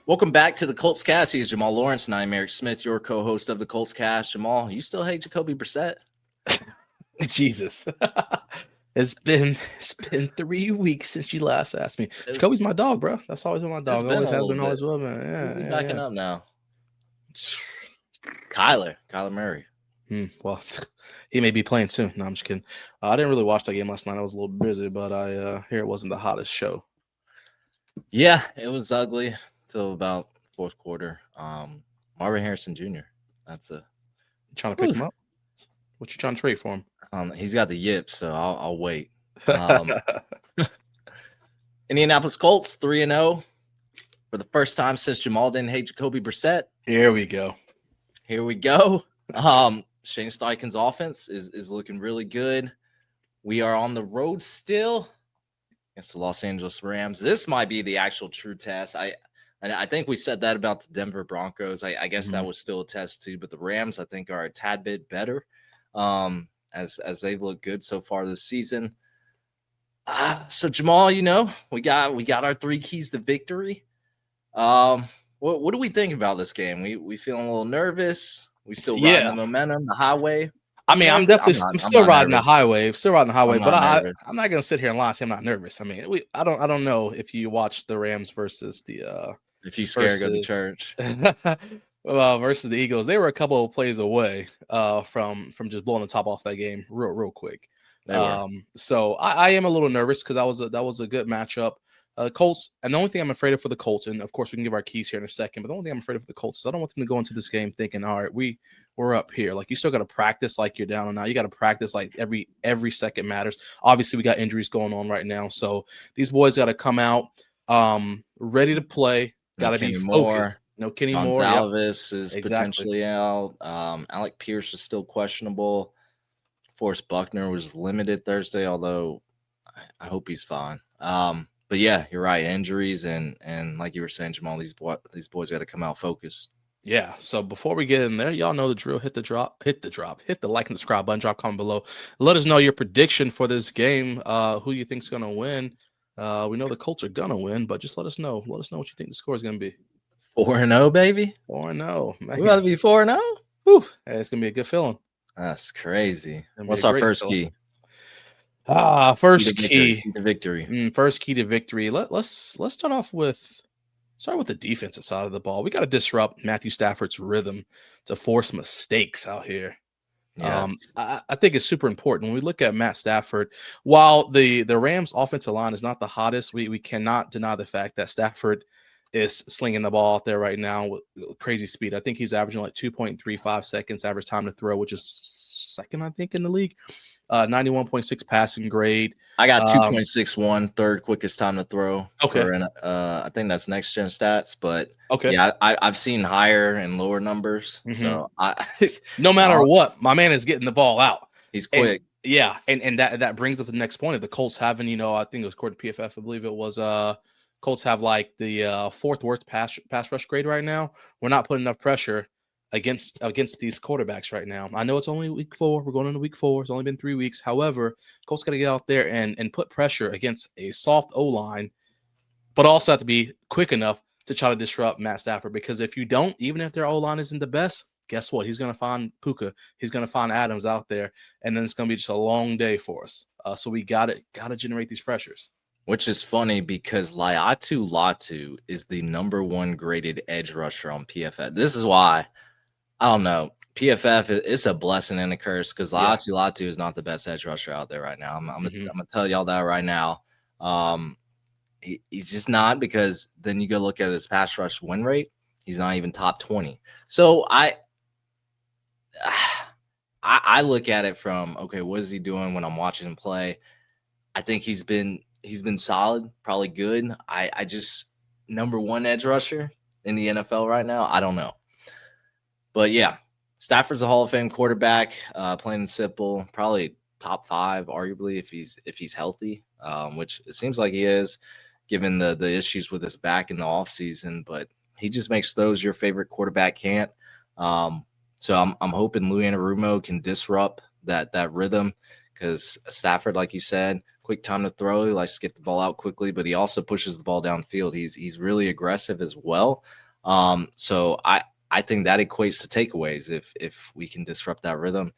Welcome back to the Colts Cast. He's Jamal Lawrence, and I'm Eric Smith, your co-host of the Colts Cast. Jamal, you still hate Jacoby Brissett? Jesus. It's been 3 weeks since you last asked me. Jacoby's my dog, bro. That's always been my dog. Always has been, always will, man. Yeah, Who's he backing up now? Kyler Murray. Well, he may be playing soon. No, I'm just kidding. I didn't really watch that game last night. I was a little busy, but I hear it wasn't the hottest show. Yeah, it was ugly till about fourth quarter. Marvin Harrison Jr. That's You trying to pick him up? What you trying to trade for him? He's got the yips, so I'll wait. Indianapolis Colts 3-0 for the first time since Jamal didn't hate Jacoby Brissett. Here we go. Shane Steichen's offense is looking really good. We are on the road still against the Los Angeles Rams. This might be the actual true test. I think we said that about the Denver Broncos. I guess that was still a test too, but the Rams I think are a tad bit better. As they've looked good so far this season. So Jamal, we got our 3 keys to victory. What do we think about this game? We feeling a little nervous. We still riding the momentum, the highway. I mean, I'm still riding the highway. But I'm not gonna sit here and lie and say I'm not nervous. I mean, I don't know if you watched the Rams versus the if you scared go to church. Versus the Eagles, they were a couple of plays away from just blowing the top off that game real quick. So I am a little nervous because that was a good matchup. Colts, and the only thing I'm afraid of for the Colts, and of course we can give our keys here in a second, but the only thing I'm afraid of for the Colts is I don't want them to go into this game thinking, all right, we're up here. Like, you still got to practice like you're down and now. You got to practice like every second matters. Obviously, we got injuries going on right now, so these boys got to come out ready to play. Got to be focused. No Kenny Moore. Gonzalez is potentially out. Alec Pierce is still questionable. Forrest Buckner was limited Thursday, although I hope he's fine. But yeah, you're right. Injuries and like you were saying, Jamal, these boys got to come out focused. Yeah. So before we get in there, y'all know the drill. Hit the like and subscribe button. Drop comment below. Let us know your prediction for this game. Who you think's gonna win? We know the Colts are gonna win, but just let us know. Let us know what you think the score is gonna be. 4-0, baby. 4-0. We got to be 4-0. Hey, it's gonna be a good feeling. That's crazy. What's our first key? First key to victory. First key to victory. Let's start off with the defensive side of the ball. We got to disrupt Matthew Stafford's rhythm to force mistakes out here. Yeah. I think it's super important when we look at Matt Stafford. While the Rams' offensive line is not the hottest, we cannot deny the fact that Stafford is slinging the ball out there right now with crazy speed. I think he's averaging like 2.35 seconds average time to throw, which is second, I think, in the league. 91.6 passing grade. I got 2.61, third quickest time to throw. Okay. I think that's next gen stats, but okay. Yeah, I've seen higher and lower numbers. So no matter what, my man is getting the ball out. He's quick. And that brings up the next point of the Colts having, I think it was according to PFF, I believe it was Colts have like the fourth worst pass rush grade right now. We're not putting enough pressure against these quarterbacks right now. I know it's only week 4. We're going into week 4. It's only been 3 weeks. However, Colts got to get out there and put pressure against a soft O-line, but also have to be quick enough to try to disrupt Matt Stafford, because if you don't, even if their O-line isn't the best, guess what? He's going to find Puka. He's going to find Adams out there, and then it's going to be just a long day for us. So we got to generate these pressures. Which is funny because Latu is the number 1 graded edge rusher on PFF. This is why, I don't know, PFF, it's a blessing and a curse because Latu is not the best edge rusher out there right now. I'm going to tell y'all that right now. He's just not, because then you go look at his pass rush win rate. He's not even top 20. So I look at it from, okay, what is he doing when I'm watching him play? I think he's been solid, probably good. I just, number 1 edge rusher in the NFL right now, I don't know. But yeah, Stafford's a Hall of Fame quarterback, plain and simple, probably top 5, arguably, if he's healthy, which it seems like he is, given the issues with his back in the offseason. But he just makes throws your favorite quarterback can't. So I'm hoping Lou Anarumo can disrupt that rhythm, because Stafford, like you said, quick time to throw. He likes to get the ball out quickly, but he also pushes the ball downfield. He's really aggressive as well. So I think that equates to takeaways if we can disrupt that rhythm,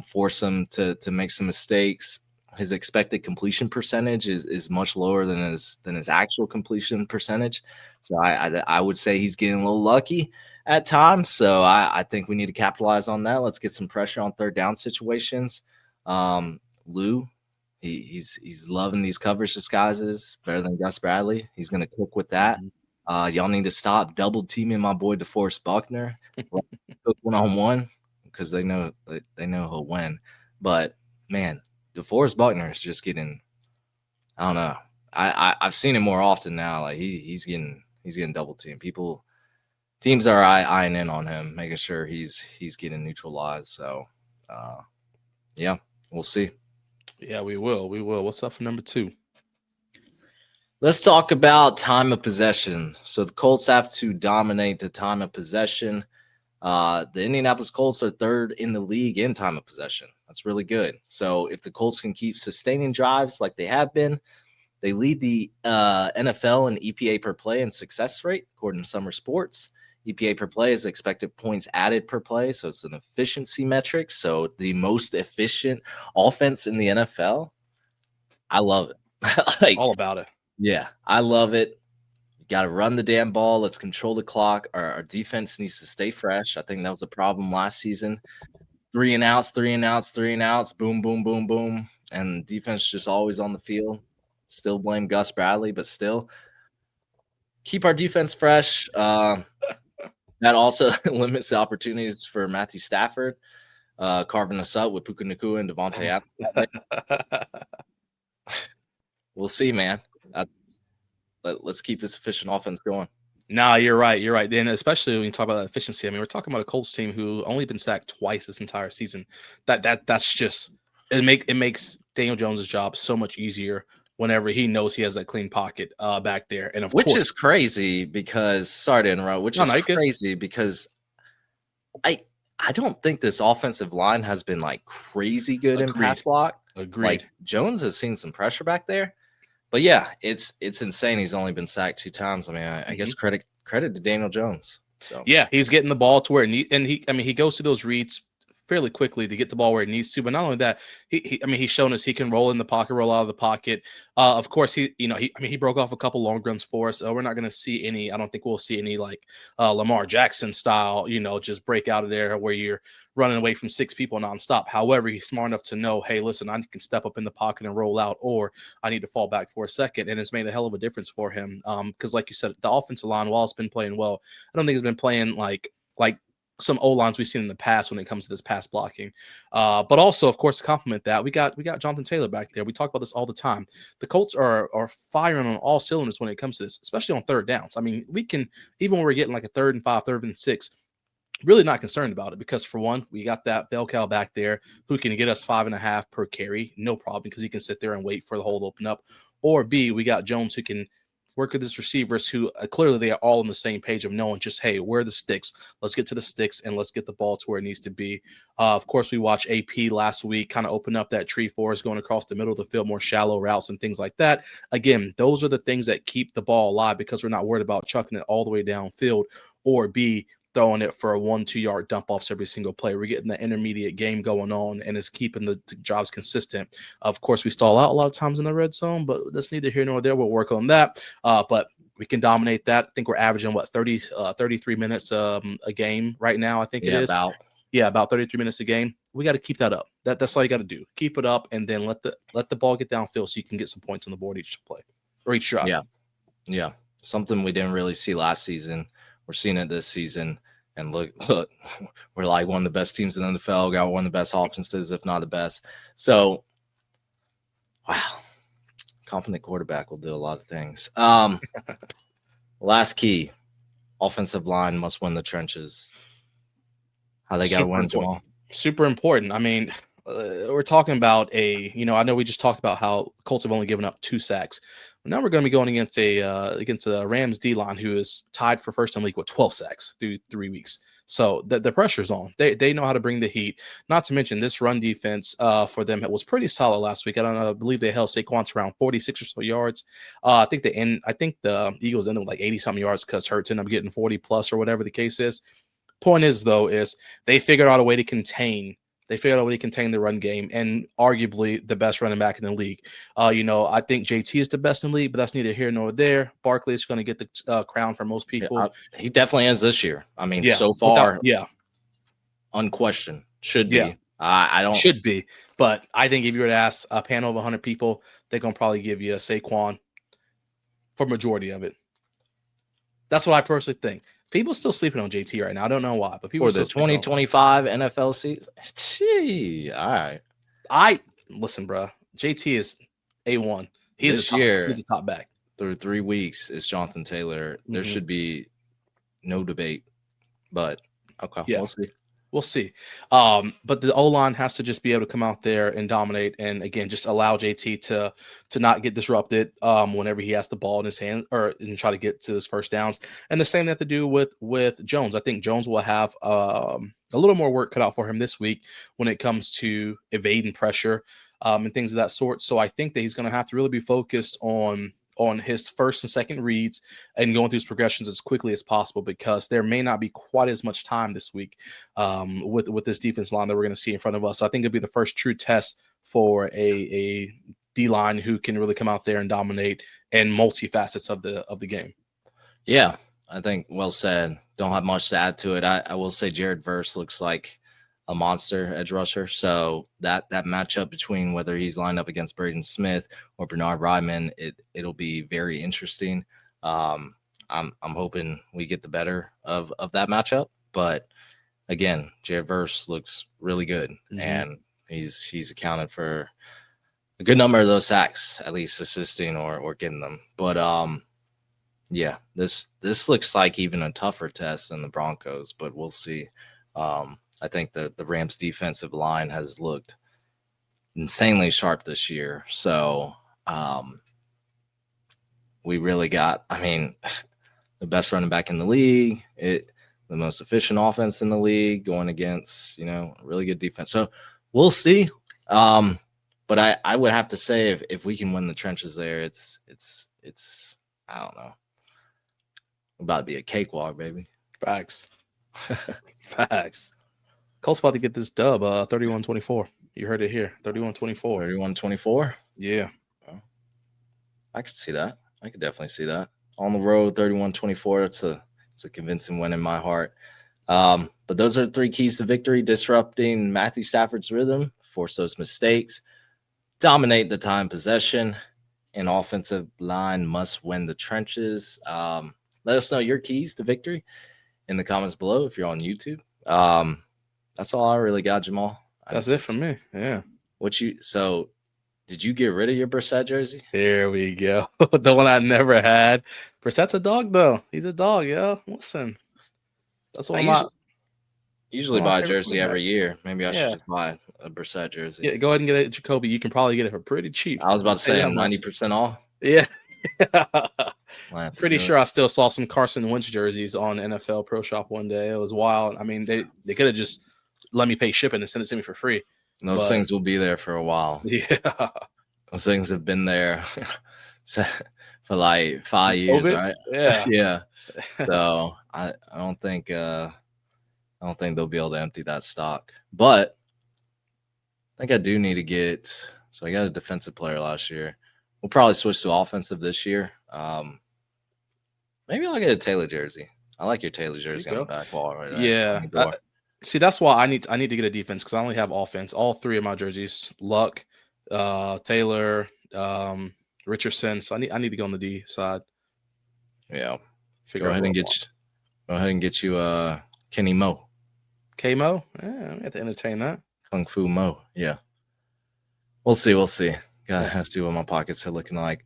force him to make some mistakes. His expected completion percentage is much lower than his actual completion percentage. So I would say he's getting a little lucky at times. So I think we need to capitalize on that. Let's get some pressure on third down situations. Lou, he's loving these coverage disguises better than Gus Bradley. He's gonna cook with that. Y'all need to stop double teaming my boy DeForest Buckner. Cook 1-on-1 because they know he'll win. But man, DeForest Buckner is just getting, I don't know. I've seen it more often now. Like he's getting double teamed. Teams are eyeing in on him, making sure he's getting neutralized. So yeah, we'll see. Yeah, we will. What's up for number 2? Let's talk about time of possession. So the Colts have to dominate the time of possession. The Indianapolis Colts are 3rd in the league in time of possession. That's really good. So if the Colts can keep sustaining drives like they have been, they lead the NFL in EPA per play and success rate, according to Summer Sports. EPA per play is expected points added per play, so it's an efficiency metric. So the most efficient offense in the NFL. I love it. All about it. Yeah, I love it. You got to run the damn ball. Let's control the clock. Our defense needs to stay fresh. I think that was a problem last season. 3 and outs, 3 and outs, 3 and outs, boom, boom, boom, boom. And defense just always on the field. Still blame Gus Bradley, but still keep our defense fresh. That also limits the opportunities for Matthew Stafford carving us up with Puka Nacua and Devontae Adams. We'll see, man. Let's keep this efficient offense going. Nah, you're right. You're right. And especially when you talk about that efficiency, I mean, we're talking about a Colts team who only been sacked twice this entire season. That's just it makes Daniel Jones' job so much easier whenever he knows he has that clean pocket back there. And of which course, is crazy because sorry to interrupt, which is crazy because I don't think this offensive line has been like crazy good in pass block. Agreed. Like Jones has seen some pressure back there. But yeah, it's insane. He's only been sacked 2 times. I mean, I guess credit to Daniel Jones. So yeah, he's getting the ball to where he goes to those reads fairly quickly to get the ball where it needs to. But not only that, he's shown us he can roll in the pocket, roll out of the pocket. Of course, he broke off a couple long runs for us. We're not going to see any. I don't think we'll see any like Lamar Jackson style, just break out of there where you're running away from 6 people nonstop. However, he's smart enough to know, hey, listen, I can step up in the pocket and roll out, or I need to fall back for a second. And it's made a hell of a difference for him. Because like you said, the offensive line, while it's been playing well, I don't think it's been playing like some O-lines we've seen in the past when it comes to this pass blocking. But also, of course, to complement that, we got Jonathan Taylor back there. We talk about this all the time. The Colts are firing on all cylinders when it comes to this, especially on third downs. I mean, we can, even when we're getting like a 3rd and 5, 3rd and 6, really not concerned about it because, for one, we got that bell cow back there who can get us 5.5 per carry, no problem, because he can sit there and wait for the hole to open up. Or B, we got Jones who can work with his receivers who clearly they are all on the same page of knowing just, hey, where are the sticks? Let's get to the sticks and let's get the ball to where it needs to be. Of course, we watched AP last week kind of open up that tree for us, going across the middle of the field, more shallow routes and things like that. Again, those are the things that keep the ball alive because we're not worried about chucking it all the way downfield, or B, throwing it for a 1-2 yard dump offs every single play. We're getting the intermediate game going on, and it's keeping the jobs consistent. Of course, we stall out a lot of times in the red zone, but that's neither here nor there. We'll work on that. But we can dominate that. I think we're averaging 33 minutes a game right now. I think it is about 33 minutes a game. We got to keep that up. That's all you got to do. Keep it up, and then let the ball get downfield so you can get some points on the board each play or each drive. Yeah. Something we didn't really see last season. We're seeing it this season. And look, we're like one of the best teams in the NFL, got one of the best offenses, if not the best. So, wow, competent quarterback will do a lot of things. Last key, offensive line must win the trenches. How they got to win, Jamal? Super important. I mean, we're talking about I know we just talked about how Colts have only given up 2 sacks. Now we're going to be going against a Rams D-line who is tied for first in the league with 12 sacks through 3 weeks. So the pressure's on. They know how to bring the heat. Not to mention this run defense for them was pretty solid last week. I don't know. I believe they held Saquon to around 46 or so yards. I think the Eagles ended with like 80 something yards because Hurts ended up getting 40 plus or whatever the case is. Point is, though, is they figured out a way to contain. They figured out a way to contain the run game, and arguably the best running back in the league. I think JT is the best in the league, but that's neither here nor there. Barkley is going to get the crown for most people. He definitely is this year. I mean, so far, unquestioned, should be. Yeah. I don't should be, but I think if you were to ask a panel of 100 people, they're going to probably give you a Saquon for majority of it. That's what I personally think. People still sleeping on JT right now. I don't know why, but people for the 2025 NFL season. Gee, all right. Listen, bro. JT is A1. He's a top back. Through 3 weeks is Jonathan Taylor. There should be no debate. But okay, yeah. we'll see. We'll see. But the O-line has to just be able to come out there and dominate, and again, just allow JT to not get disrupted whenever he has the ball in his hand and try to get to his first downs. And the same they have to do with Jones. I think Jones will have a little more work cut out for him this week when it comes to evading pressure and things of that sort. So I think that he's going to have to really be focused on his first and second reads and going through his progressions as quickly as possible, because there may not be quite as much time this week with this defense line that we're going to see in front of us. So I think it'll be the first true test for a D-line who can really come out there and dominate and multifacets of the game. Yeah, I think well said. Don't have much to add to it. I will say Jared Verse looks like a monster edge rusher. So that matchup between whether he's lined up against Braden Smith or Bernard Ryman, it'll be very interesting. I'm hoping we get the better of that matchup. But again, Jared Verse looks really good, and he's accounted for a good number of those sacks, at least assisting or getting them. But yeah, this looks like even a tougher test than the Broncos, but we'll see. I think the Rams defensive line has looked insanely sharp this year. So we really got, the best running back in the league, the most efficient offense in the league going against, really good defense. So we'll see. But I would have to say if we can win the trenches there, it's I don't know. About to be a cakewalk, baby. Facts. Facts. Colts about to get this dub, 31-24. You heard it here, 31-24. 31-24? Yeah. Well, I could see that. I could definitely see that. On the road, 31-24. It's a convincing win in my heart. But those are 3 keys to victory: disrupting Matthew Stafford's rhythm, force those mistakes, dominate the time possession, and offensive line must win the trenches. Let us know your keys to victory in the comments below if you're on YouTube. That's all I really got, Jamal. That's it from me. Yeah. So did you get rid of your Brissett jersey? Here we go. The one I never had. Brissett's a dog, though. He's a dog, yo. Listen. That's what I usually buy a jersey every year. Maybe I should just buy a Brissett jersey. Yeah, go ahead and get it, Jacoby. You can probably get it for pretty cheap. I was about to say 90% off. Yeah. Pretty sure I still saw some Carson Wentz jerseys on NFL Pro Shop one day. It was wild. They could have just let me pay shipping and send it to me for free. Those things will be there for a while. Yeah. Those things have been there for like 5 years, right? Yeah. Yeah. So I don't think they'll be able to empty that stock. But I think I do need to get. So I got a defensive player last year. We'll probably switch to offensive this year. Maybe I'll get a Taylor jersey. I like your Taylor jersey on the back wall right now. Yeah. See, that's why I need to get a defense, because I only have offense. All 3 of my jerseys: Luck, Taylor, Richardson. So I need to go on the D side. Yeah. Go ahead and get you Kenny Mo. K-Mo? Yeah, we have to entertain that. Kung Fu Mo. Yeah. We'll see. Gotta see what my pockets are looking like.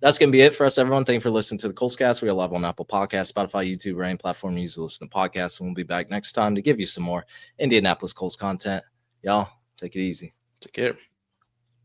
That's going to be it for us, everyone. Thank you for listening to the Colts Cast. We are live on Apple Podcasts, Spotify, YouTube, or any platform you use to listen to podcasts. And we'll be back next time to give you some more Indianapolis Colts content. Y'all, take it easy. Take care.